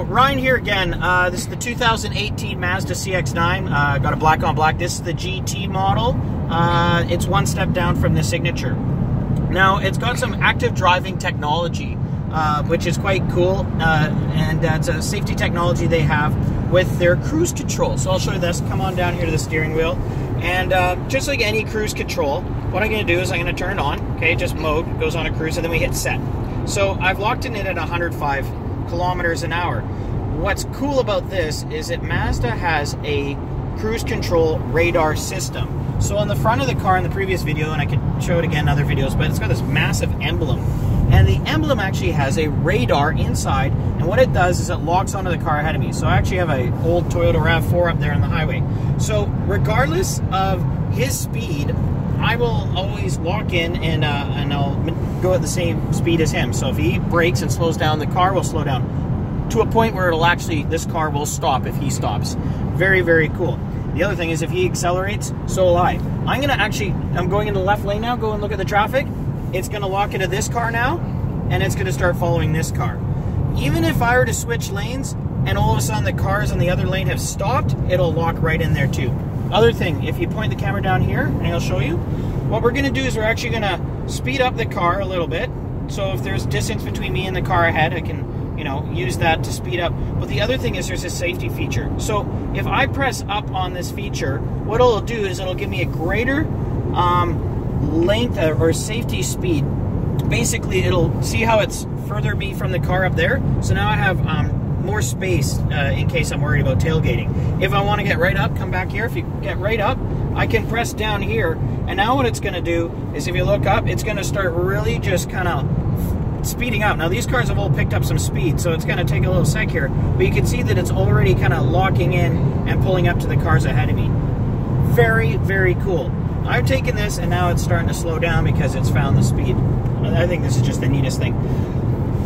Ryan here again. This is the 2018 Mazda CX9. Got a black on black. This is the GT model. It's one step down from the Signature. Now, it's got some active driving technology, which is quite cool, and that's a safety technology they have with their cruise control. So I'll show you this. Come on down here to the steering wheel, and just like any cruise control, what I'm going to do is I'm going to turn it on. Okay, just mode, goes on a cruise, and then we hit set. So I've locked it in at 105 kilometers an hour. What's cool about this is that Mazda has a cruise control radar system. So on the front of the car in the previous video, and I could show it again in other videos, but it's got this massive emblem. And the emblem actually has a radar inside, and what it does is it locks onto the car ahead of me. So I actually have an old Toyota RAV4 up there on the highway. So regardless of his speed, I will always lock in and I'll go at the same speed as him. So if he brakes and slows down, the car will slow down to a point where it'll actually, this car will stop if he stops. Very, very cool. The other thing is if he accelerates, so will I. I'm going in the left lane now, go and look at the traffic. It's gonna lock into this car now, and it's gonna start following this car. Even if I were to switch lanes, and all of a sudden the cars on the other lane have stopped, it'll lock right in there too. Other thing, if you point the camera down here, and I'll show you, what we're gonna do is we're actually gonna speed up the car a little bit. So if there's distance between me and the car ahead, I can, use that to speed up. But the other thing is there's a safety feature. So if I press up on this feature, what it'll do is it'll give me a greater length or safety speed. Basically, it'll see how it's further me from the car up there. So now I have more space in case I'm worried about tailgating. If I want to get right up, come back here. If you get right up, I can press down here. And now what it's going to do is if you look up, it's going to start really just kind of speeding up. Now these cars have all picked up some speed, so it's going to take a little sec here. But you can see that it's already kind of locking in and pulling up to the cars ahead of me. Very, very cool. I've taken this and now it's starting to slow down because it's found the speed. I think this is just the neatest thing.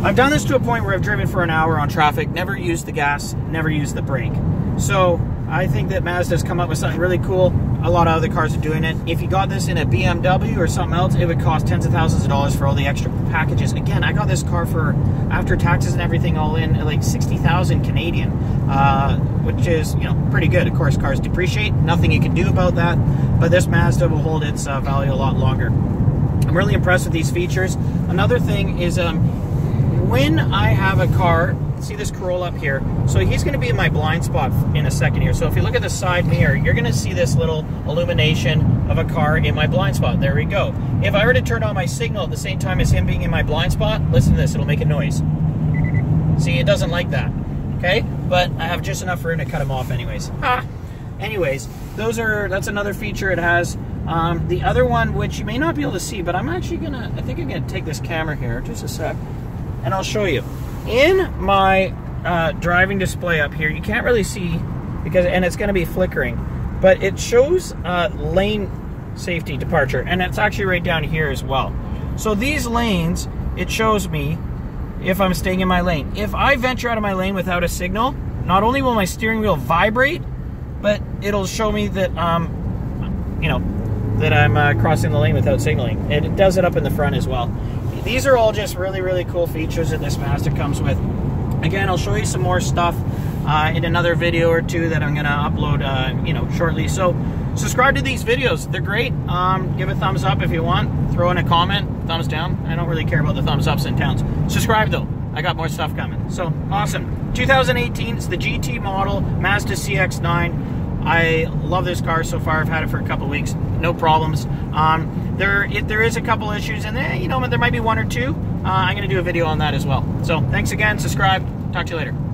I've done this to a point where I've driven for an hour on traffic, never used the gas, never used the brake. So I think that Mazda's come up with something really cool. A lot of other cars are doing it. If you got this in a BMW or something else, it would cost tens of thousands of dollars for all the extra packages. Again, I got this car for, after taxes and everything all in, like 60,000 Canadian, which is, pretty good. Of course, cars depreciate. Nothing you can do about that. But this Mazda will hold its value a lot longer. I'm really impressed with these features. Another thing is when I have a car, see this Corolla up here, so he's going to be in my blind spot in a second here. So if you look at the side mirror, you're going to see this little illumination of a car in my blind spot. There we go. If I were to turn on my signal at the same time as him being in my blind spot, listen to this, it'll make a noise. See, it doesn't like that, okay? But I have just enough room to cut him off anyways. Anyways, that's another feature it has. The other one, which you may not be able to see, but I think I'm gonna take this camera here, just a sec, and I'll show you. In my driving display up here, you can't really see and it's gonna be flickering, but it shows lane safety departure, and it's actually right down here as well. So these lanes, it shows me if I'm staying in my lane. If I venture out of my lane without a signal, not only will my steering wheel vibrate, but it'll show me that that I'm crossing the lane without signaling. And it does it up in the front as well. These are all just really, really cool features that this Mazda comes with. Again, I'll show you some more stuff in another video or two that I'm going to upload, shortly. So subscribe to these videos. They're great. Give a thumbs up if you want. Throw in a comment. Thumbs down. I don't really care about the thumbs ups and downs. Subscribe though. I got more stuff coming. So awesome. 2018. It's the GT model Mazda CX9. I love this car so far. I've had it for a couple of weeks, no problems. There is a couple issues, and there might be one or two. I'm going to do a video on that as well. So thanks again. Subscribe. Talk to you later.